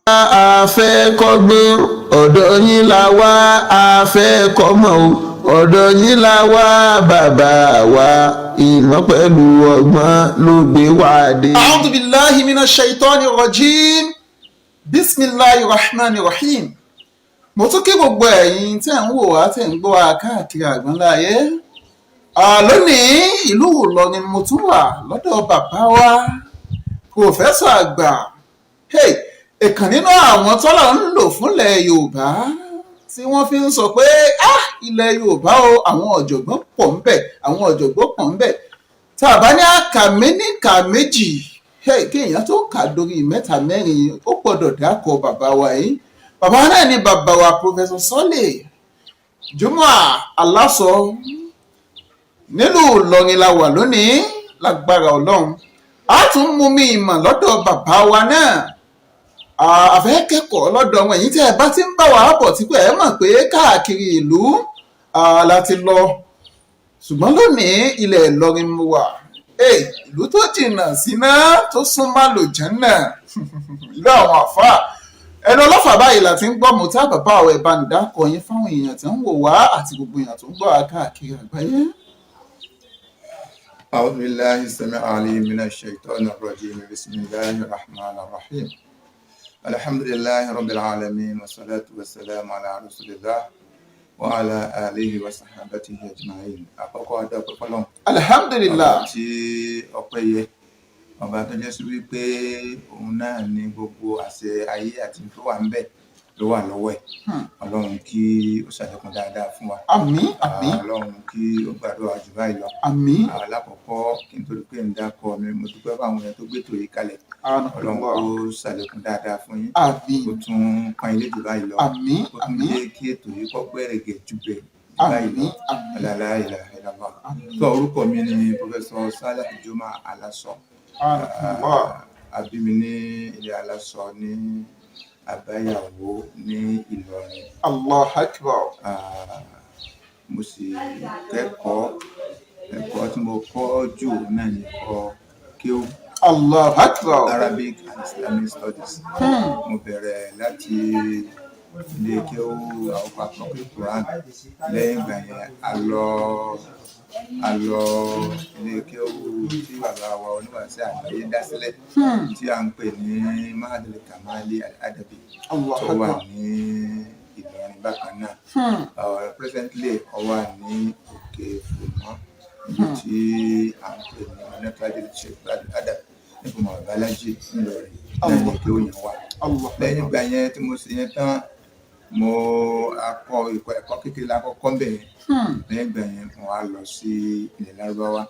a fẹ́ kọ́gbọ́n ọ̀dọ̀ yín la wá, a fẹ́ kọ́mọ̀ ọ̀dọ̀ yín la wá, bàbá wa ìmọ̀ pẹ̀lú ọgbọ́n ló gbé wá dé. A'udhu billahi minash shaitani rajim. Bismillahir rahmanir rahim. Mo tún kí gbogbo ẹ̀yin tẹ́ ń wò wá tẹ́ ń gbọ́ wá káàkiri àgbáńlá ayé. Lónìí ìlú Ìlọrin mo tún wà lọ́dọ̀ bàbá wa pòfẹ́sọ̀ àgbà. Ìkan nínú àwọn tọ́lọ̀ ń lò fúnlẹ̀ Yorùbá tí wọ́n fi ń sọ pé ilẹ̀ Yorùbá o, àwọn ọ̀jọ̀gbọ́n pọ̀ ń bẹ̀, àwọn ọ̀jọ̀gbọ́n pọ̀ ń bẹ̀. Tá a bá ní àkà méníkà méjì kéèyàn tó kà dórí mẹ́ta mẹ́rin ó gbọ́dọ̀ dákọ̀ bàbá wa yìí. Bàbá náà ni bàbá wa Professor Sunday Jimoh Alaso. Nílùú Ìlọrin la wà lónìí lágbára Ọlọ́run. A tún mú mi ìmọ̀ lọ́dọ̀ bàbá wa náà. Àfẹ́ kẹ́kọ̀ọ́ lọ́dọ̀ wọn èyí tí ẹ bá ti ń bá wa bọ̀ tí pé ẹ mọ̀ pé káàkiri ìlú láti lọ. Ṣùgbọ́n lónìí ilẹ̀ Ìlọrin mo wà. Ìlú tó jìnnà síná tó súnmọ́ àlùjánnà. Ìlú àwọn àfáà. Ẹnu ọlọ́fà báyìí la ti ń gbọ́ mọ́tà bàbá àwọn ẹ̀bá nìdákọ̀ yín fáwọn èèyàn tí ń wò wá àti gbogbo èèyàn tó ń gbọ́ wa káàkiri àgbáyé. أعوذ بالله السميع العليم من الشيطان الرجيم بسم الله الرحمن الرحيم الحمد لله رب العالمين والصلاة والسلام على رسول الله وعلى آله وصحبه أجمعين. àkọ́kọ́ adúpẹ́ fọ́lọ́run. Alhamdulillah. ọba tí ọpẹ́ yẹ, ọba tó jẹ́ sí wípé òun náà ní gbogbo àṣẹ ayé àti tó wà ń bẹ̀ ló wà lọ́wọ́ ẹ̀. Ọlọ́run kí ó ṣàlékún dáadáa fún wa. Àmín àmín. Ọlọ́run kí ó gbàdúrà jù báyìí lọ. Àmín. Alákọ̀ọ́kọ́ kí n tó rí pé ń dákọ̀ mi, mo dúpẹ́ fáwọn èèyàn tó gbétò yìí kalẹ̀. Ọlọ́run kó ṣàlékún dáadáa fún yín. Àmín. Ó tún pọ́n ilé jù báyìí lọ. Àmín Ó tún àmín. jẹ́ kí ètò yìí kó gbẹ̀rẹ̀gẹ̀ jù báyìí lọ. Àmín. La ilaha illallah. Tó orúkọ mi ni Professor Sunday Jimoh Alaso. A bí mi ní ilé Alaso ní Àbáyàwó ní Ìlọrin. Allahu Akbar. Mo sì ẹ̀kọ́ tí mo kọ́ jù náà ní ẹ̀kọ́ kéwú. Allahu Akbar. Arabic and Islamic Studies. Mo bẹ̀rẹ̀ láti ilé kéwú àwọn pàtàkì Quran. Lẹ́yìn ìgbà yẹn a lọ ilé kéwú tí bàbá wa oníwàásí àgbáyé dá sílẹ̀ tí a ń pè ní Mahadul Kamali Al-Adabi tó wà ní Ìlọrin bákan náà. Presently ó wà ní Òkè Fòmọ́ ibi tí a ń pè ní Monaco Sheikh Adab nípa Mọ̀bálájì Ìlọrin lẹ́yìn kí ó yẹn wà. Lẹ́yìn ìgbà yẹn tí mo sì yẹn tán, mo akọ ẹ̀kọ́ kékeré lákọ́kọ́ bẹ̀rẹ̀. Lẹ́yìn ìgbà yẹn mo wá lọ sí ilẹ̀ Lárúbáwá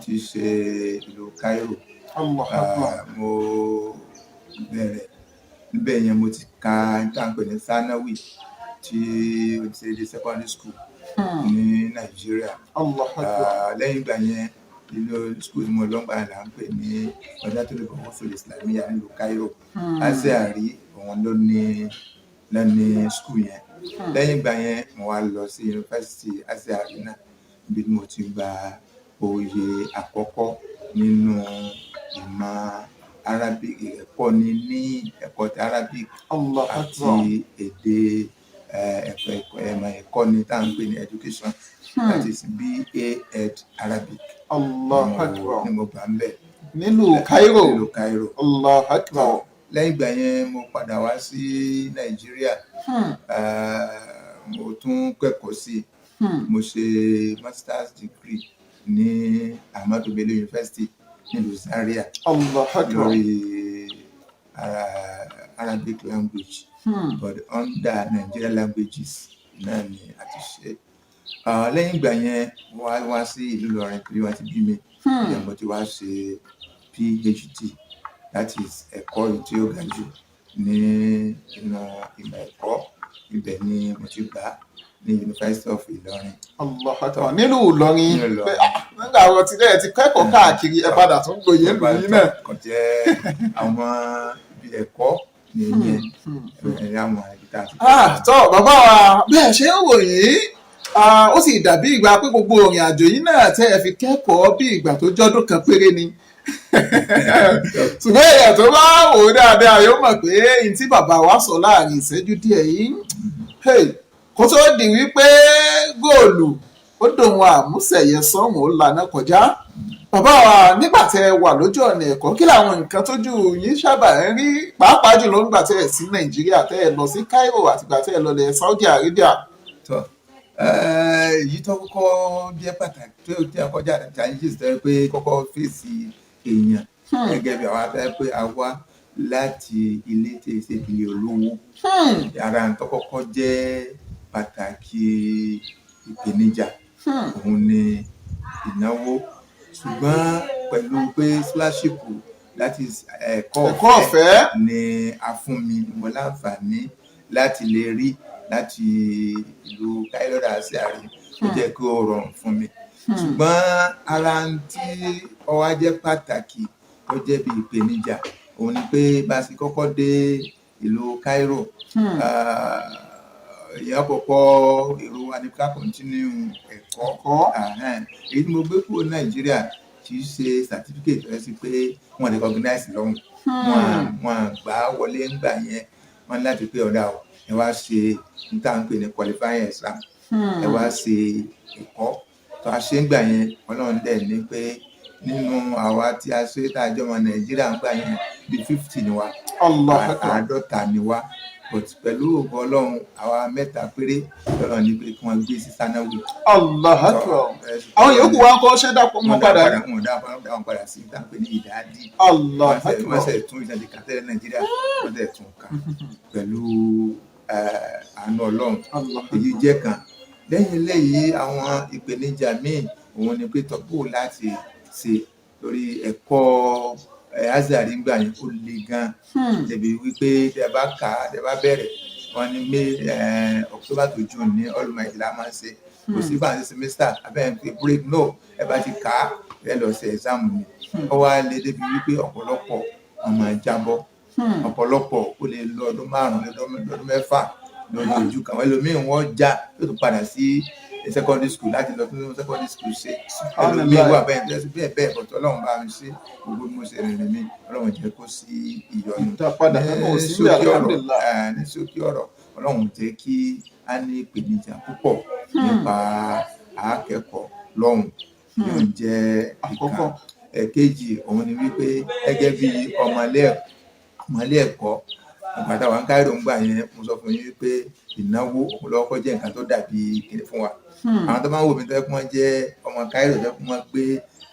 tí í ṣe ìlú Cairo. Mo bẹ̀rẹ̀ níbẹ̀ yẹn mo ti ka ìtàǹpẹ̀ ní Sanawi tí ó ti ṣe di secondary school ní Nàìjíríà. Lẹ́yìn ìgbà yẹn ilé school tí mo lọ gbà là ń pè ní Madatul Buhuthul Islamiyya nílùú Cairo. Azhari òun ló ní school yẹn. Lẹ́yìn ìgbà yẹn mo wá lọ sí yunifásitì Azhari náà bí mo ti gba oyè àkọ́kọ́ nínú ìmọ̀ Arabic, ẹ̀kọ́ ní ẹ̀kọ́ ti Arabic àti èdè ẹ̀kọ́ ní tá à ń pè ní education, that is BA Ed Arabic. Allahu Akbar. Ni mo gbà ń bẹ̀ Nílùú Cairo. Allahu Akbar. Lẹ́yìn ìgbà yẹn mo padà wá sí Nàìjíríà. Mo tún kẹ́kọ̀ọ́ sí mo ṣe master's degree ní Ahmadu Bello University nílùú Zaria lórí Arabic language, but under Nigerian languages náà ni a ti ṣe. Lẹ́yìn ìgbà yẹn wá sí ìlú Ìlọrin torí wá ti bí mi. Ìyẹn mo ti wá ṣe PhD, that is ẹ̀kọ́ tí ó ga jù ní inú ìmọ̀ ẹ̀kọ́. Ibẹ̀ ni mo ti gbà ní University of Ìlọrin. Allahu Akbar. Nílùú Ìlọrin. Nígbà àwọn tí lẹ́yìn ti kẹ́kọ̀ọ́ káàkiri ẹ padà tún gboyè lóyún náà. Kò jẹ́ àwọn ibi ẹ̀kọ́ nìyẹn ẹ̀rẹ́ àwọn ibi tá a ti kọ́. Tọ́ bàbá wa bẹ́ẹ̀ ṣe ń wò yìí, ó sì dàbí ìgbà pé gbogbo ìrìn àjò yìí náà tẹ́ ẹ fi kẹ́kọ̀ọ́ bí ìgbà tó jọ́dún kan péré ni. ṣùgbọ́n èèyàn tó bá wò ó dáadáa yóò mọ̀ pé n tí bàbá wa sọ láàrin ìṣẹ́jú díẹ̀ yìí kó tó di wípé góòlù ó dòun àmúṣẹ̀yẹ sọ́hùn ó lànà kọjá. Bàbá wa nígbà tẹ́ ẹ wà lójú ọ̀nà ẹ̀kọ́ kí làwọn nǹkan tójú yín sábà ń rí pàápàá jùlọ nígbà tẹ́ ẹ sí Nàìjíríà tẹ́ ẹ lọ sí Cairo àtìgbà tẹ́ ẹ lọ lẹ̀ Saudi Arabia. Èyí tó kọ́kọ́ jẹ́ pàtàkì tó jẹ́ kọjá challenges tó yẹ pé kọ́kọ́ fèsì èèyàn gẹ́gẹ́ bí àwọn abẹ́ pé a wá láti ilé tí ṣe ìdílé olówó. Ara tó kọ́kọ́ jẹ́ pàtàkì ìpèníjà òun ni ìnáwó, ṣùgbọ́n pẹ̀lú pé scholarship láti ẹ̀kọ́ ọ̀fẹ́ ni a fún mi mo láǹfààní láti lè rí láti ìlú Cairo sí àárín ó jẹ́ kí ó rọrùn fún mi. Ṣùgbọ́n ara tí ó wá jẹ́ pàtàkì tó jẹ́ bí ìpèníjà òun ni pé bá a sì kọ́kọ́ dé ìlú Cairo ìyá kọ́kọ́ èrò wa ní ká continue ẹ̀kọ́. Èyí tí mo gbé kúrò Nàìjíríà kì í ṣe certificate rẹ sí pé wọ́n recognize lọ́hùn wọ́n gbà wọlé ńgbà yẹn wọ́n láti pé ọ̀dà ọ̀ ẹ wá ṣe níta ń pè ní qualifying exam ẹ wá ṣe ẹ̀kọ́ tó a ṣe ń gbà yẹn Ọlọ́run dẹ̀ ní pé nínú àwa tí a ṣe tá a jọ ọmọ Nàìjíríà ń gbà yẹn bí 50 ni wá 50 ni wá but pẹ̀lú ògo Ọlọ́run àwa 3 péré Ọlọ́run ní pé kí wọ́n gbé sí sanawi. Allahu Akbar. Àwọn yòókù wa kọ́ ṣẹ́ dàpọ̀ mọ́ padà. Wọ́n dá padà sí ìtàpé ní ìdádì. Allahu Akbar. Wọ́n ṣe tún ìṣẹ̀lẹ̀ kàtẹ́lẹ̀ Nàìjíríà wọ́n dẹ̀ tún kà pẹ̀lú àánú Ọlọ́run. Èyí jẹ́ kan. Lẹ́yìn eléyìí àwọn ìpèníjà míì òun ni pé tọ́pù láti ṣe lórí ẹ̀kọ́ azari ń gbà yín ó le gan débi wípé tẹ bá bẹ̀rẹ̀ wọn ní October to June ní Olùmọ̀ọ́yì la máa ń ṣe kò sí báyìí semester abẹ́rẹ́ pé break no ẹ bá ti kà á ẹ lọ ṣe exam ni ó wá lé débi wípé ọ̀pọ̀lọpọ̀ ọmọ ìjábọ̀ ọ̀pọ̀lọpọ̀ ó lè lọ ọdún 5 lọ́dún 6 lórí ojú kan ẹlòmíín wọ́n já yóò tún padà sí secondary school láti lọ tún secondary school ṣe ẹlòmíín wà bẹ́ẹ̀ tó bẹ́ẹ̀ bẹ́ẹ̀ bọ̀tọ̀ Ọlọ́run bá mi ṣe gbogbo bí mo ṣe rìnrìn mi Ọlọ́run jẹ́ kó sí ìyọnu ní ṣókí ọ̀rọ̀ Ọlọ́run jẹ́ kí a ní ìpèníjà púpọ̀ nípa akẹ́kọ̀ọ́ lọ́hùn yóò jẹ́ ìkan. Ẹ̀kejì òun ni wípé gẹ́gẹ́ bí ọmọlé ẹ̀kọ́ ìgbàdá wa ń Cairo ń gbà yẹn mo sọ fún yín wípé ìnáwó ọ̀pọ̀lọpọ̀ jẹ́ nǹkan tó dàbí kíni fún wa. Àwọn tó máa ń wò mí tó yẹ kí wọ́n jẹ́ ọmọ Cairo tó yẹ kí wọ́n gbé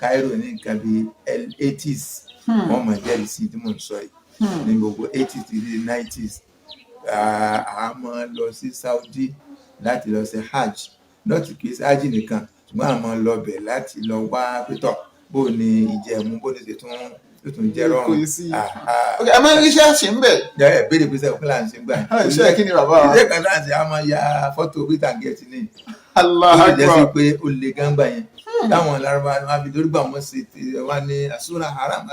Cairo ní nǹkan bí 80s wọ́n mọ̀ jẹ́rìí sí tí mò ń sọ yìí ní gbogbo 80s to 90s a máa lọ sí Saudi láti lọ ṣe hajj lọ́tì kìí ṣe hajj nìkan ṣùgbọ́n a máa lọ bẹ̀ láti lọ wá pétọ̀ bó ni ìjẹ̀mú bó ni ṣe tún jẹ́ rọrùn. Ẹ máa ń ríṣẹ́ ṣe ń bẹ̀. Ẹ béèrè pé sẹ́wọ̀n kíláà ń ṣe gbà. Iṣẹ́ kí ni bàbá wa? Iṣẹ́ kan láti a máa ya fọ́tò peter gẹ̀ẹ́tì ní. Allahu Akbar. Ó lè jẹ́ sí pé ó lè gángbà yẹn. Táwọn Lárúbá ni wọ́n fi dórígbà wọ́n ṣe ti wá ní asúra haram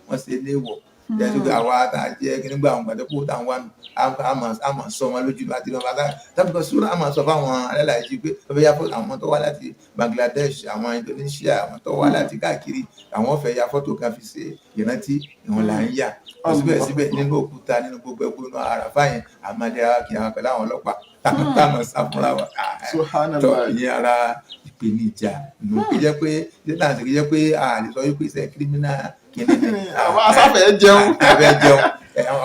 wọ́n ṣe léwọ̀. Jẹ́sí pé àwa tá a jẹ́ kí nígbà àwọn gbàdẹ́kù táwọn wà á máa sọ wọn lójú láti lọ́ba tá tàbí kan súra á máa sọ fáwọn alálàájì pé ọbẹ̀ ya fọ́tò àwọn tó wá láti Bangladesh àwọn Indonesia àwọn tó wá láti káàkiri àwọn fẹ́ ya fọ́tò kan fi ṣe ìrántí ìwọ̀n là ń yà síbẹ̀síbẹ̀ nínú òkúta nínú gbogbo ẹgbẹ́ inú àràfà yẹn àmàlẹ́ra kì àwọn pẹ̀lú àwọn ọlọ́pàá táwọn sáfúnra wa tó ìyẹn ara ìpèníjà nù kí jẹ́ pé ìṣẹ́tàǹsì kí jẹ́ pé a lè sọ wípé iṣẹ́ kírímínà àwọn asáfẹ́ jẹun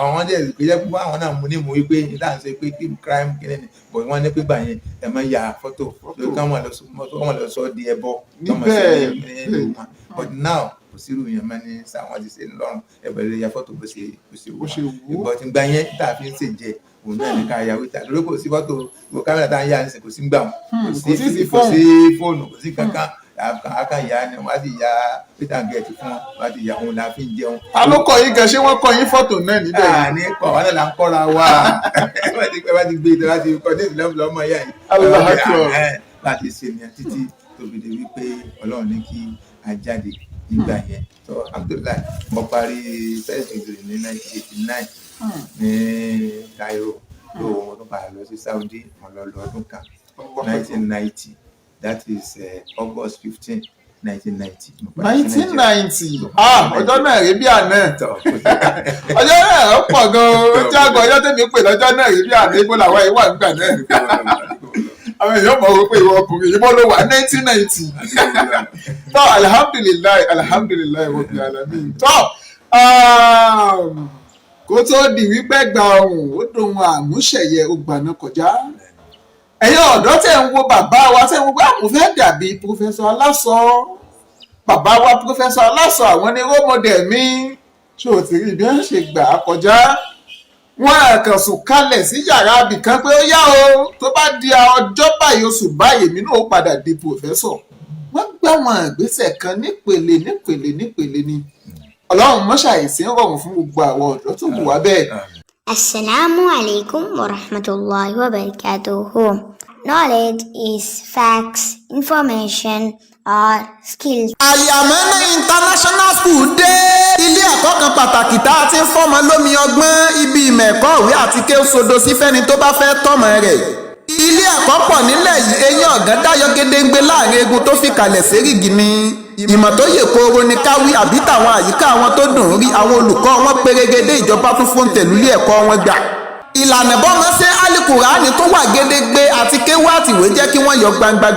àwọn dẹ̀ kò jẹ́ pé àwọn náà mú ní mú wípé ìdáhùn sọ pé crime kíni ni bọ̀ wọ́n ní pé gbà yẹn ẹ̀ máa ya fọ́tò lórí káwọn lọ sọ di ẹbọ káwọn sọ ní wọn but now kò sírù yẹn máa ní sáwọn ti ṣe lọ́rùn ẹ̀bẹ̀rẹ̀ ya fọ́tò bó ṣe wù ìbọ̀ tí gbà yẹn tá a fi ń ṣèjẹ òun náà ní ká ya wíta lórí kò sí fọ́tò kámẹ́rà tá a ń yà kò sí gbà wọn kò sí fóònù kò sí kankan àkànyà ni wọ́n á sì ya peter gẹ̀ẹ́tì fún wọn wọ́n á sì ya òun la fi ń jẹun. Ta ló kọ yín gan ṣé wọ́n kọ yín fọ́tò náà níbẹ̀ yìí? Ní kọ̀ wọ́n náà là ń kọ́ra wa ẹ bá ti gbé ìtọ́ láti kọ́ ní ìlú ọmọ ìyá yìí. Allahu Akbar. Láti ṣe ní títí tóbi dé wípé Ọlọ́run ní kí a jáde nígbà yẹn. So alhamdulillah mo parí first degree ní 1989 ní Cairo tó wọn tó padà lọ sí Saudi wọn lọ ọdún kan 1990. That is August 15, 1990. 1990 ọjọ́ náà rí bí àná ọjọ́ náà pọ̀ gan-an ó tí àgbọ̀ ọjọ́ tèmi pè lọ́jọ́ náà rí bí àná ibo làwọn ìwà nígbà náà àwọn èèyàn mọ̀ wípé ìwọ ọkùnrin yìí bọ́ ló wà 1990 tó alhamdulilayi wọ́n fi àlàmì tó kó tó di wípé gba ohun ó dùn àmúṣẹ̀yẹ ògbàna kọjá ẹ̀yin ọ̀dọ́ tẹ̀ ń wo bàbá wa tẹ̀ ń wo pé àwọn fẹ́ dàbí pòfẹ́sọ̀ Aláṣọ bàbá wa pòfẹ́sọ̀ Aláṣọ àwọn ní role model mi ṣé o ti rí bí wọ́n ṣe gbà á kọjá wọ́n àkànṣùn kalẹ̀ sí yàrá abìkan pé ó yá o tó bá di ọjọ́ báyìí oṣù báyìí mi náà ó padà di pòfẹ́sọ̀ wọ́n gbà wọn ìgbésẹ̀ kan nípele ni ọlọ́run mọ́ṣáìsì ń rọrùn fún gbogbo àwọn ọ̀dọ́ tó wù wá bẹ́ẹ̀. Assalamu alaikum wa rahmatullahi wa barakatuhu. Knowledge is facts, information, or skills. Al-Yamana International School dé. Ilé ẹ̀kọ́ kan pàtàkì tá a ti ń fọ́mọ lómi ọgbọ́n ibi ìmọ̀ ẹ̀kọ́ òwe àti kéwòsódò sí fẹ́ni tó bá fẹ́ tọ́mọ rẹ̀. Ilé ẹ̀kọ́ pọ̀ nílẹ̀ yìí eyín ọ̀gán dáyọ̀ gédéǹgbé láàrin egun tó fi kalẹ̀ sérígì ni. Ìmọ̀ tó yè kooro ni káwí àbí tàwọn àyíká àwọn tó dùn rí àwọn olùkọ́ wọn pérégedé ìjọba tún fún tẹ̀lúlé ẹ̀kọ́ wọn gbà. Ìlànà bọ́mọ ṣe Al-Kùránì tó wà gédégbé àti kéwú àtìwé jẹ́ kí wọ́n yọ gbangba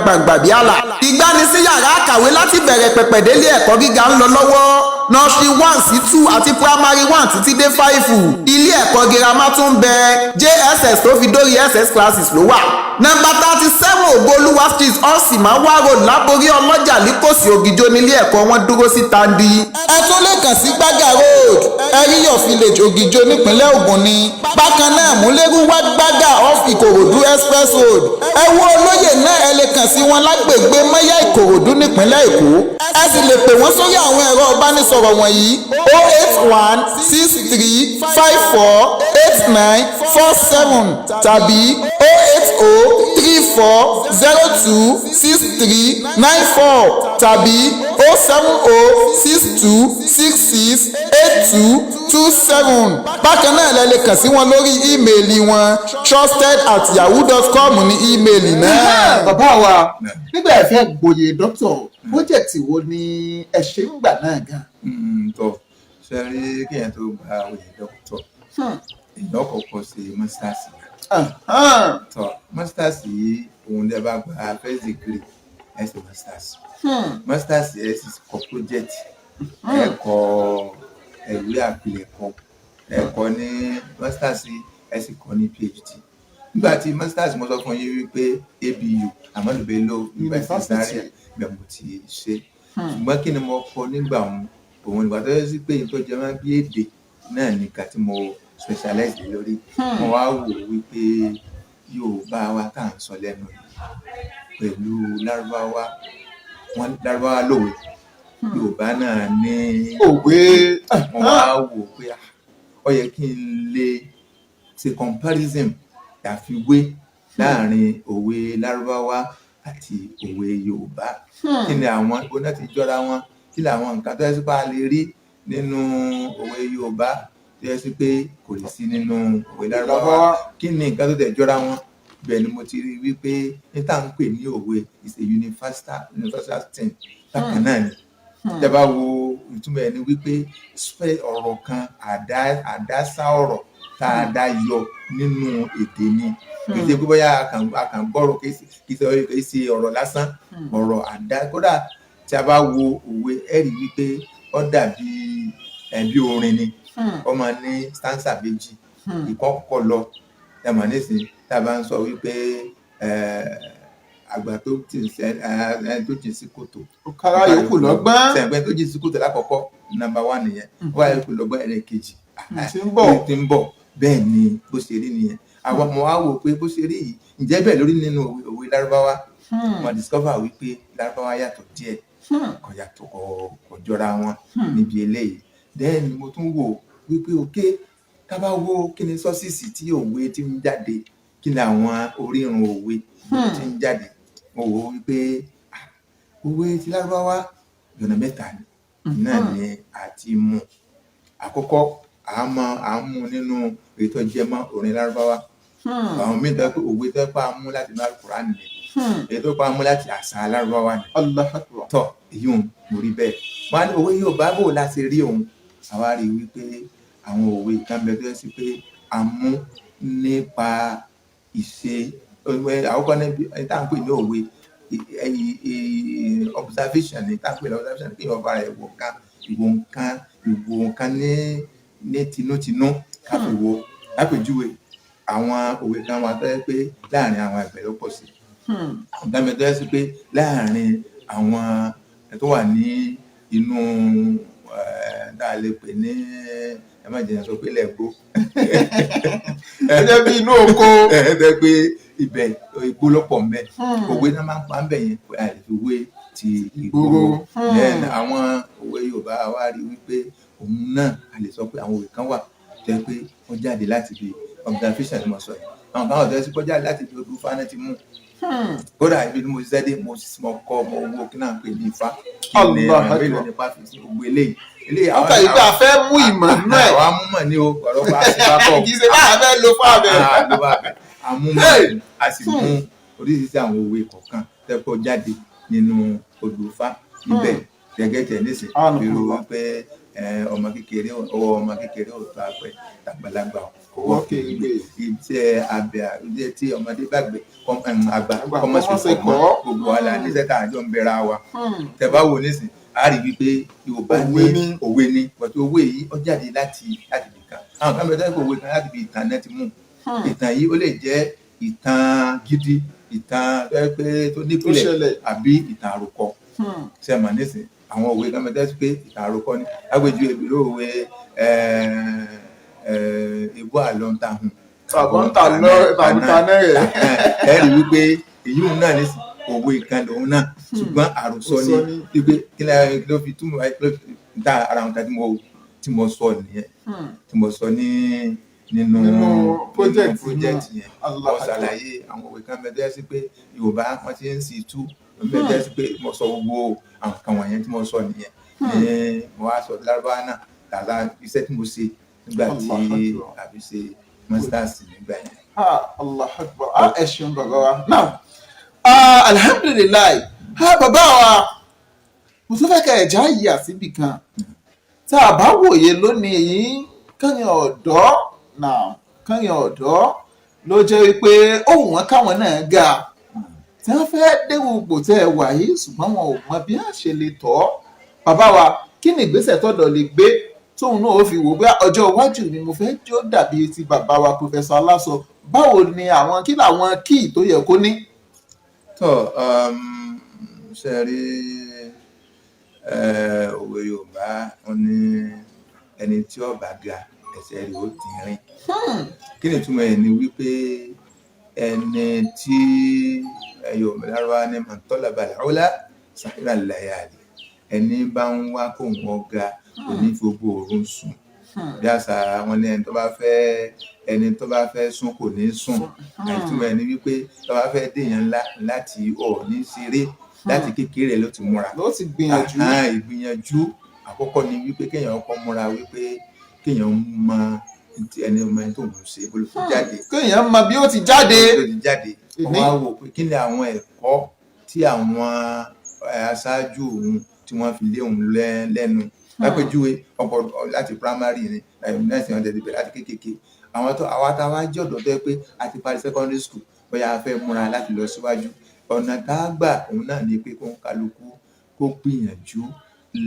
bí àlà. Ìgbanisí yàrá àkàwé láti bẹ̀rẹ̀ pẹ̀pẹ̀ délé ẹ̀kọ́ gíga ń lọ lọ́wọ́. Nursery 1 sí 2 àti primary 1 títí dé 5. Ilé ẹ̀kọ́ girama tún bẹ JSS tó fi dórí SS classes ló wà. Nọ́mbà 37 Ògbólúwa street Ọ̀sìmáwá road Láborí Ọlọ́jà Líkòsí Ògìjó nílé ẹ̀kọ́ wọn dúró sí Tandi. Ẹ tún lè kàn sí Gbága road Ẹ̀ríyọ̀ village Ògìjó nípínlẹ̀ Ògùn ni. Bákan náà Múlẹ́rú wá Gbága off Ìkòròdú express road. Ẹ wo olóyè náà ẹ lè kàn sí wọn lágbègbè Mọ́yá Ìkòròdú nípínlẹ̀ Èkó. Ẹ sì lè pè wọ́n sórí àwọn ẹ̀rọ ìbánisọ̀rọ̀ wọ̀nyí 08163548947 tàbí 08034026394 tàbí 07062668227. Bákan náà lẹ lè kàn sí wọn lórí ímeèlì wọn trusted@yahoo.com ní ímeèlì náà. bàbá wa nígbà ẹ fẹ́ gboyè dókítà pọ́jẹ́tì wo ni ẹ ṣe ń gbà náà gan. tó ṣe rí kéèyàn tó gba oyè dókítà èèyàn kọ́kọ́ ṣe mọ́sítàsì tó mọ́sítàsì òun lè bá gba first degree ẹ ṣe mọ́sítàsì mọ́sítàsì ẹ sì kọ project ẹ kọ ìwé àpilẹ̀kọ ẹ kọ ní mọ́sítàsì ẹ sì kọ ní PhD. Nígbà tí masters mo sọ fún yín wípé ABU Ahmadu Bello University Zaria bẹ́ẹ̀ mo ti ṣe ṣùgbọ́n kí ni mo kọ nígbà òun nígbà tó yẹ sí pé nǹkan jẹ máa bí èdè náà nìkan tí mo specialize lórí mo wá wò wípé Yorùbá wa tá à ń sọ lẹ́nu yìí pẹ̀lú Lárúbáwá wọn Lárúbáwá lòwe Yorùbá náà ní òwe mo wá wò pé ó yẹ kí n lè ṣe comparison àfiwé láàrin òwe Lárúbáwá àti òwe Yorùbá kí ni àwọn oná ti jọra wọn kí làwọn nǹkan tó yẹ sí pé a lè rí nínú òwe Yorùbá tó yẹ sí pé kò lè sí nínú òwe Lárúbáwá kí ni nǹkan tó tẹ̀ jọra wọn bẹ́ẹ̀ ni mo ti rí wípé ní tá à ń pè ní òwe is a universal thing bákan náà ni ìjọba wo ìtumọ̀ ẹ̀ ni wípé ọ̀rọ̀ kan àdásá ọ̀rọ̀ tá a dá yọ nínú èdè ni kì í ṣe pé bóyá a kàn gbọ́rọ̀ kì í ṣe ọ̀rọ̀ lásán ọ̀rọ̀ àdá kódà tí a bá wo òwe ẹ rí wípé ó dàbí bí orin ni ó máa ní stanza méjì ìkọ́kọ́ lọ ẹ mọ̀ nísìnyí tá a bá ń sọ wípé àgbà tó jìn sí kòtò kára yòókù lọ́gbọ́n sẹ̀gbẹ́ tó jìn sí kòtò lákọ̀ọ́kọ́ number 1 nìyẹn wáyé yòókù lọ́gbọ́n ẹlẹ́ẹ̀kejì tí ń bọ̀ bẹ́ẹ̀ ni bó ṣe rí nìyẹn àwọn ọmọ wa wò pé bó ṣe rí yìí ǹjẹ́ bẹ́ẹ̀ lórí nínú òwe Lárúbáwá wọ́n discover wípé Lárúbáwá yàtọ̀ díẹ̀ kò yàtọ̀ kò jọra wọn níbi eléyìí then mo tún wò wípé òkè tá bá wo kí ni sọ́sìsì tí òwe ti ń jáde kí ni àwọn orírun òwe ti ń jáde mo wò wípé òwe ti Lárúbáwá ọ̀nà mẹ́ta náà ni àti mú àkọ́kọ́ à ń mú nínú èyí tó jẹ mọ́ orin Lárúbáwá àwọn míì tó pé òwe tó pa mú láti inú Al-Kùránì ni èyí tó pamọ́ láti àṣà alárúbáwá ni. Allahu Akbar. tọ èyí òun mo rí bẹ́ẹ̀ wọn ní òwe Yorùbá bò láti rí òun àwa rí wípé àwọn òwe kan bẹ tó yẹ sí pé a mú nípa ìṣe àkọ́kọ́ ní tá à ń pè ní òwe observation ní tá à ń pè ní observation kí ọba rẹ̀ ìwò nǹkan ní tinútinú káfí wo lápèjúwe àwọn òwe kan wà tó yẹ pé láàrin àwọn àgbẹ̀ ló pọ̀ sí nǹkan bẹ tó yẹ sí pé láàrin àwọn tó wà ní inú tá a lè pè ní ẹ má jẹ́ sọ pé lẹ́gbó ẹjẹ́ bí inú oko ẹ pé ibẹ̀ igbó lọ́pọ̀ mbẹ́ òwe náà máa ń pa mbẹ̀ yẹn pé àìfiwé ti ìgboro then àwọn òwe Yorùbá wa rí wípé òun náà a lè sọ pé àwọn òwe kan wà tẹ́ pé wọ́n jáde láti bí observation ni mo sọ yìí àwọn kan wà tẹ́ sí kó jáde láti bí odò fáná ti mú kódà ibi tí mo ṣiṣẹ́ dé mo kọ́ ọmọ owó kí náà pè ní Ifá kí ni ọ̀rọ̀ mélòó nípa fi sí gbogbo eléyìí ọkọ̀ ìgbà fẹ́ mú ìmọ̀ náà àwọn amúmọ̀ ní o ọ̀rọ̀ pa àṣìbákọ̀ kì í ṣe báyà fẹ́ lo fún abẹ amúmọ̀ a sì mú oríṣiríṣi àwọn òwe kọ̀ọ̀kan tẹ́kọ̀ jáde nínú odò Ifá níbẹ̀ gẹ́gẹ́ nísìn irú wípé ọmọ kékeré ọwọ́ ọmọ kékeré ò tó apẹ tàgbàlagbà ọwọ́ kékeré iṣẹ́ abẹ iṣẹ́ tí ọmọdé bá gbé àgbà kọ́mọ́sí kọ́ gbogbo àlà níṣẹ́ tá àjọ ń bẹ̀rẹ̀ wa tẹ́ bá wò nísìn a rí wípé Yorùbá ní òwe ní pẹ̀tù òwe yìí ó jáde láti nìkan àwọn kan bẹ̀rẹ̀ pé òwe kan láti fi ìtàn náà ti mú ìtàn yìí ó lè jẹ́ ìtàn gidi ìtàn pé tó nípìnlẹ̀ àbí ìtàn àròkọ ṣe mà nísìn àwọn òwe kan bẹ̀rẹ̀ pé ìtàn àròkọ ni agbèjú èbìrò òwe ebú àlọ́ntàhùn ẹ rí wípé èyí òun náà nísìn òwe kan lòun náà ṣùgbọ́n àròsọ ni wípé kí ló fi túmọ̀ níta ara nǹkan tí mo sọ nìyẹn tí mo sọ nínú project yẹn mo ṣàlàyé àwọn òwe kan bẹ́ẹ̀ sí pé Yorùbá wọ́n ti ń sì tú bẹ́ẹ̀ sí pé mo sọ gbogbo àwọn kan wọ̀nyẹn tí mo sọ nìyẹn ní mo wá sọ Lárúbáwá náà tàbí iṣẹ́ tí mo ṣe nígbà tí àbí ṣe masters nígbà yẹn. Allah Akbar ẹ ṣeun bàbá wa náà. Alhamdulilayi bàbá wa mo tún fẹ́ kẹ́ ẹ̀já yìí àsìbì kan tá a bá wòye lónìí yìí kányìn ọ̀dọ́ ló jẹ́ wípé ohun wọn káwọn náà ga tí wọ́n fẹ́ déwò ipò tẹ́ ẹ wà yìí ṣùgbọ́n wọn ò mọ bí a ṣe lè tọ́ bàbá wa kí ni ìgbésẹ̀ tọ́dọ̀ lè gbé tóun náà ó fi wò pé ọjọ́ iwájú ni mo fẹ́ tí ó dàbí ti bàbá wa Professor Aláṣọ báwo ni àwọn kí làwọn kíì tó yẹ kó ní. tó ṣe rí òwe Yorùbá wọn ní ẹni tí ó bá ga ẹsẹ̀ rẹ̀ ó ti rìn kí ni túmọ̀ ẹ̀ ni wípé ẹni tí Yorùbá lárúbáwá ní mọ̀tọ́lá balàúlá sàhírà làyàlì ẹni bá ń wá kó wọn ga kò ní fi gbogbo òórùn sùn bí àṣà wọn ní ẹni tó bá fẹ́ sùn kò ní sùn àìtúmọ̀ ẹ̀ ni wípé tó bá fẹ́ dèèyàn ńlá láti ọ̀ọ́ni ṣeré láti kékeré ló ti múra ló ti gbìyànjú ìgbìyànjú àkọ́kọ́ ni wípé kéèyàn kọ́ múra wípé kéèyàn mọ ẹni ọmọ ẹni tó ń ṣe bó ló fi jáde kéèyàn mọ bí ó ti jáde ọmọ àwò pé kí ni àwọn ẹ̀kọ́ tí àwọn aṣáájú òun tí wọ́n fi lé òun lẹ́nu lápèjúwe ọ̀pọ̀ láti primary ni nẹ́ẹ̀sì wọn tẹ̀lé bẹ̀rẹ̀ láti kékèké àwọn táwa jẹ́ ọ̀dọ́ tó yẹ pé a ti parí secondary school bóyá a fẹ́ múra láti lọ síwájú ọ̀nà tá a gbà òun náà ni pé kó ń kálukú kó gbìyànjú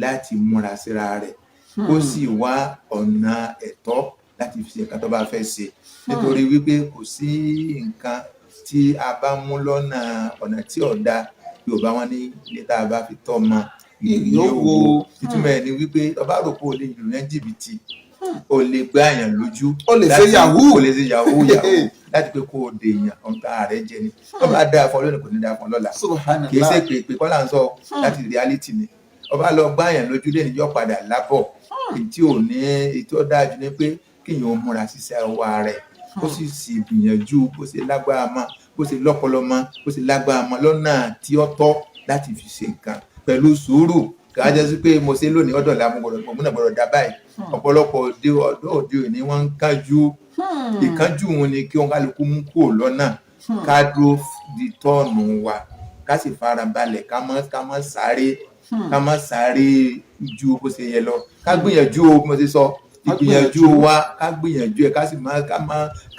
láti múra síra rẹ̀ kó sì wá ọ̀nà ẹ̀tọ́ láti fi ṣe nǹkan tó bá fẹ́ ṣe nítorí wípé kò sí nǹkan tí a bá mú lọ́nà ọ̀nà tí ọ̀dà Yorùbá wọn ní ilé tá a bá fi tọ́ ọmọ ìyówó ìtumọ̀ ẹ̀ ni wípé ọba rò pé o lè lù ní jìbìtì o lè gbé àyàn lójú o lè ṣe yahoo láti pé kó o dè èèyàn ọ̀tá rẹ̀ jẹ ni ọba dáa fún ọ lónìí kò ní dáa fún ọ lọ́la kì í ṣe pé kọ́lá ń sọ láti reality ni ọba lọ gbá àyàn lójú lẹ́ni yọ padà lábọ̀ ètí ò ní ètò ọ̀dájú ni pé kéèyàn múra ṣiṣẹ́ ọwọ́ rẹ̀ ó sì sì gbìyànjú bó ṣe lágbára mọ́ bó ṣe lọ́pọlọ mọ́ bó ṣe lágbára mọ́ lọ́nà tí ó tọ́ láti fi ṣe nǹkan pẹ̀lú sùúrù ká jẹ́ sí pé mo ṣe lónìí ọ̀dọ̀ la mo múnà gbọ́dọ̀ dá báyìí ọ̀pọ̀lọpọ̀ ọ̀dọ́ òde òní wọ́n ń kánjú ìkánjú wọn ni kí wọ́n kálukú mú kúrò lọ́nà ká dúró di tọ́ọ̀nù wa ká sì fara balẹ̀ ká má sáré ju bó ṣe yẹ lọ ká gbìyànjú o mo ti sọ ìgbìyànjú wa ká gbìyànjú ẹ ká sì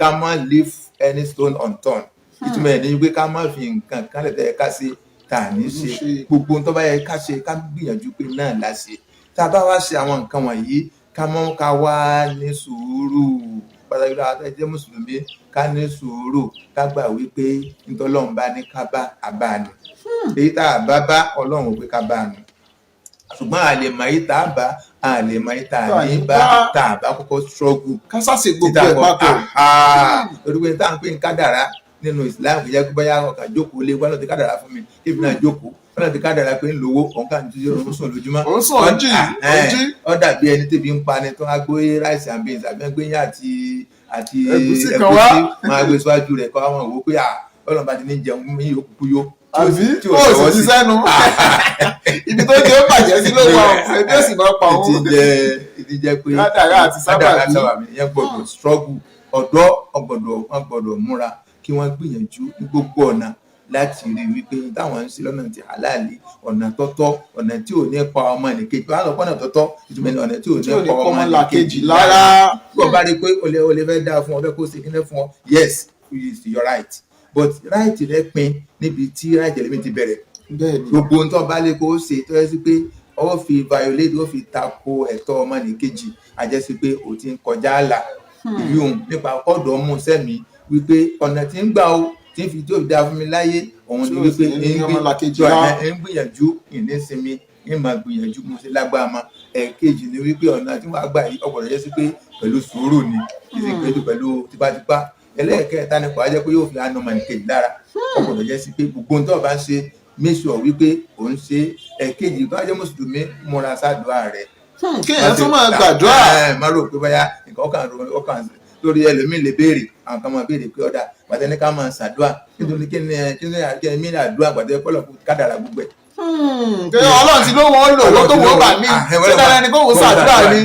ká má leave any stone unturned ìtumọ̀ ẹ̀ ní pé ká má fi nǹkan kan lẹ́tẹ̀ẹ́ ká ṣe tà ní ṣe gbogbo ohun tó bá yẹ ká ṣe ká gbìyànjú pé náà la ṣe tá a bá wá ṣe àwọn nǹkan wọ̀nyí ká wá ní sùúrù pàtàkì lọ́wọ́ àti ẹjẹ́ mùsùlùmí ká ní sùúrù ká gbà wípé ntọ́lọ́run bá ní ká bá àbá ni èyí tá a bá ọlọ́run ò pé ká bá ni ṣùgbọ́n a lè mọ èyí tá a bá a lè mọ èyí tá a ní bá tá a bá kọ́kọ́ struggle ká sàṣe gbogbo ẹ̀ papọ̀ torí pé tá à ń pè ní kádàrá nínú Islam kò jẹ́ pé bóyá ọkàn jókòó lé wọ́n lọ́ọ́ ti kádàrá fún mi kébì náà jókòó wọ́n lọ́ọ́ ti kádàrá pé ń lówó ọ̀nkà ní tíṣe òun sùn lójúmọ́ ó dàbí ẹni tẹ́bi ń pa ni tó wá gbé ráìsì and beans àbí gbé yín àti ẹ̀gúsí máa gbé síwájú rẹ̀ kọ́ àwọn òwò pé ọlọ́run bá ti ní jẹun mí yóò kúkú yó àbí ó sì sẹ́nu ibi tó jẹ́ ó bàjẹ́ sí ló wà ẹbí ó sì máa pa òun ìdí jẹ́ pé kádàrá àti sábàbí yẹn gbọ́dọ̀ struggle ọ̀dọ́ wọn gbọ́dọ̀ múra kí wọ́n gbìyànjú ní gbogbo ọ̀nà láti rí wípé táwọn ń ṣe lọ́nà tí àláàlì ọ̀nà tọ́tọ́ ọ̀nà tí ò ní pa ọmọ ẹnìkejì wọn á lọ pọ́nà tọ́tọ́ ìtumọ̀ ní ọ̀nà tí ò ní pa ọmọ ẹnìkejì lára bí wọ́n bá rí i pé o lè fẹ́ dáa fún ọ fẹ́ kó ṣe kíní fún ọ yes you're right but right rẹ pin níbi tí right ẹlẹ́mì ti bẹ̀rẹ̀ gbogbo ohun tó bá lè kó ṣe tó yẹ sí pé ó fi violate ó fi tako ẹ̀tọ́ ọmọ ẹnìkejì àjẹsí pé ó ti ń kọjá àlà ìyóhùn nípa ọ̀dọ̀ mú sẹ́mi wípé ọ̀nà tí ń gbà ó tí ń fi tó dáa fún mi láyé òun ni wípé ń gbìyànjú ìnísinmi ń máa gbìyànjú mo ṣe lágbára mọ́ ẹ̀ẹ̀kejì ni wípé ọ̀nà tí wọ́n á gbà yí ọ̀pọ̀lọpọ̀ jẹ́ sí pé pẹ̀lú sùúrù ni pẹ̀lú tipátipá ẹlẹ́ẹ̀kẹta ni kò á jẹ́ pé yóò fi àánú ọmọ nìkejì lára ọ̀pọ̀lọpọ̀ jẹ́ sí pé gbogbo ohun tó bá ń ṣe make sure wípé òun ṣe ẹ̀ẹ̀kejì tó á jẹ́ mùsùlùmí múra sádùá rẹ̀ kéèyàn tún máa gbàdúrà má rò pé báyà nǹkan ọkàn lórí ẹlòmíì lè béèrè àwọn kan máa béèrè pé ọ̀dà pàtẹ́ ní ká máa ṣàdúrà nítorí kí ni mí ní àdúrà pàtẹ́ pọ́lọ̀ kádàrà gbogbo ẹ̀. Ọlọ́run ti ló wọ́n lò wọ́n tó wọ́n bà mí ṣé dára ni kó wọ́n ṣàdúrà ni.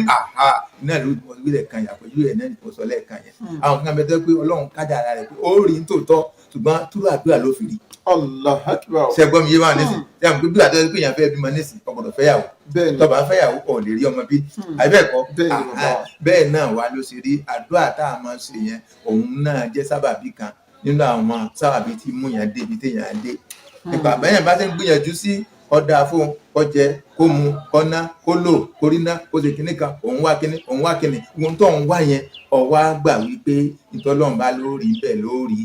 náà ló wọ́n wílẹ̀ kan yà pẹ̀lú ẹ̀ náà kò sọ lẹ́ẹ̀kan yẹn àwọn kan bẹ́ẹ̀ pé Ọlọ́run kádàrà rẹ̀ pé ó rí nítòótọ́ ṣùgbọ́n túrú àdúrà ló fi rí. Allah akbar. Ṣẹ́gbọ́n mi yé wà nísìn tí a mọ̀ pé bí àtọ́jú pé èèyàn fẹ́ bímọ nísìn ọ̀gbọ̀dọ̀ fẹ́yàwó tọ́ba fẹ́yàwó ọ̀ lè rí ọmọ bí àbẹ́ẹ̀kọ́ bẹ́ẹ̀ náà wà ló ṣe rí àdúrà tá a máa ṣe yẹn òun náà jẹ́ sábàbí kan nínú àwọn sábàbí tí mú yàn débi téèyàn dé nípa bẹ́yẹn bá ti ń gbìyànjú sí ọ̀dà fún kọjẹ kó mu kọ́ná kó lò kórìíná kó ṣe kinní kan òun wá kinní ohun tó ń wá yẹn ọ̀wá gbà wípé ìtọ́lọ́mbá lórí bẹ́ẹ̀ lórí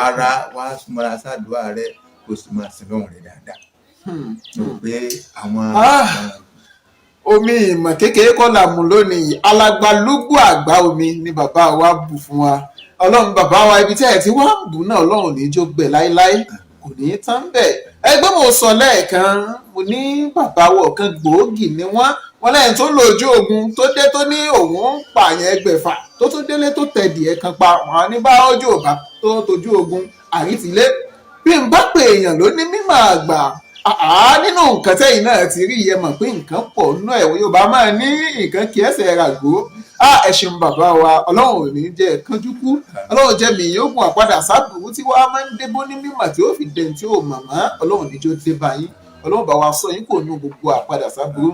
ara wa súnmọ́ra sádùá rẹ kó sì máa sin lọ́hùn rẹ dáadáa. mo pé àwọn. omi ìmọ̀ kékeré kọ́ la mú lónìí alagbalúgbò àgbá omi ni bàbá wa bù fún wa ọlọ́run bàbá wa ibi tí ẹ̀ ti wá bù náà ọlọ́run ní í jó gbẹ láéláé kò ní í tán bẹ́ẹ̀. ẹgbẹ́ mo sọ lẹ́ẹ̀kan mo ní bàbá wọ̀ kan gbòógì ni wọ́n lẹ́yìn tó lójú ogun tó dé tó ní òun ń pààyàn ẹgbẹ̀fà tó tún délé tó tẹ̀dì ẹ̀ kan pa wọn ní bá ojú ọba tó tójú ogun àrítílé bí n bá pè èèyàn ló ní mímọ̀ àgbà nínú nǹkan tẹ́yìn náà ti rí iye mọ̀ pé nǹkan pọ̀ nínú ẹ̀wọ̀n Yorùbá máa ní nǹkan kí ẹsẹ̀ ràgó ẹ ṣeun bàbá wa Ọlọ́run ò ní jẹ́ kánjú kú Ọlọ́run jẹ́ mi yóò gùn àpadà sábùrú tí wàá máa ń débó ní mímọ̀ tí ó fi dẹ̀ tí ó màmá Ọlọ́run níjó dé báyìí Ọlọ́run bá wa sọ yín kò nú gbogbo àpadà sábùrú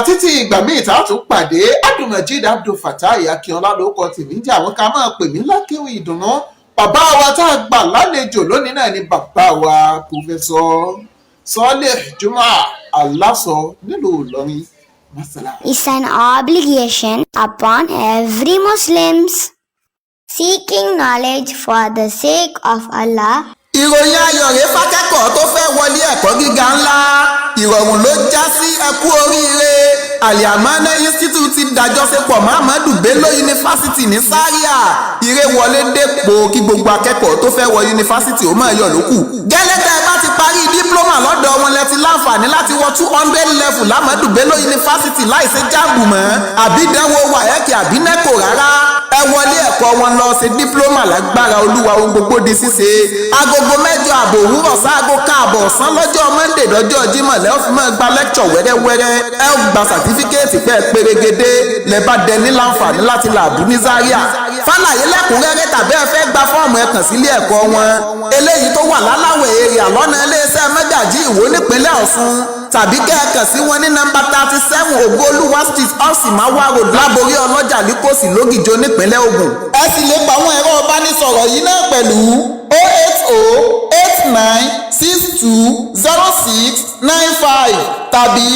títí ìgbà míì tá a tún pàdé Abdulmajid Abdulfatai Akínọlá lórúkọ tèmi jẹ́ àwọn ká máa pè mí lákéwì ìdùnnú bàbá wa tá a gbà lálejò lónìí náà ni bàbá wa pòfẹsọ Saleh Juma Alaso nílùú Ìlọrin. It's an obligation upon every Muslim seeking knowledge for the sake of Allah. ìròyìn ayọ̀ rèé fákẹ́kọ̀ọ́ tó fẹ́ wọlé ẹ̀kọ́ gíga ńlá ìrọ̀rùn ló já sí ẹkú oríire Al-Yamana Institute ti dájọ́sepọ̀ Muhammadu Bello yunifásitì ní Zaria ire wọlé dépò kí gbogbo akẹ́kọ̀ọ́ tó fẹ́ wọ yunifásitì ó máa yọ̀ lókù gẹ́lẹ́ tẹ́ ẹ bá ti parí dípúlọ́mà dípúlọ́mà lọ́dọ̀ wọn lẹ ti láǹfààní láti wọ 200 level l'Ahmadu Bello University láìsí jáàmù mọ́ àbí ìdánwò wáyẹ́kì àbí nẹ́kò rárá. ẹ wọlé ẹ̀kọ́ wọn lọ ṣe dípúlọ́mà lágbára olúwa ohun gbogbo di ṣíṣe. agogo 8 àbọ̀ òwúrọ̀ sáago káàbọ̀ ọ̀sán lọ́jọ́ Monday dọ́jọ́ Jímọ̀ lẹ́ ó fi máa gba lẹ́kṣọ̀ wẹ́rẹ́wẹ́rẹ́. ẹ ó gba sàtífíkẹ́ẹ̀tì pẹ́ pérégedé lẹ́ bá dẹni láǹfààní láti làbú ní Zaria. fàlàyé lẹ́kùnrẹ́rẹ́ tàbí ẹ fẹ́ gba fọ́ọ̀mù ẹ kàn sílé ẹ̀kọ́ wọn. eléyìí tó wà láláwẹ̀ èrè lọ́nà iléeṣẹ́ Mẹ́gàjí Ìwó nípínlẹ̀ Ọ̀ṣun tàbí kẹ́ẹ̀kan sí wọn ní nọ́mbà 37 Ògolúwa street Ọ̀sìmáwá road láborí ọlọ́jà líkòsì lógìjó nípínlẹ̀ Ògùn. ẹ sì lè pa àwọn ẹ̀rọ ìbánisọ̀rọ̀ yìí náà pẹ̀lú 08089620695 tàbí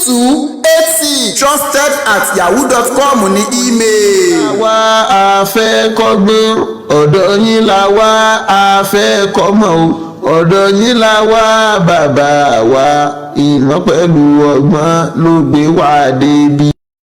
07086853286 trusted@yahoo.com ní email. àwa àfẹ́ kọ́gbọ́n ọ̀dọ̀ yín la wá àfẹ́ kọ́mọ̀ o ọ̀dọ̀ yín la wá bàbá wa ìmọ̀ pẹ̀lú ọgbọ́n ló gbé wá débi.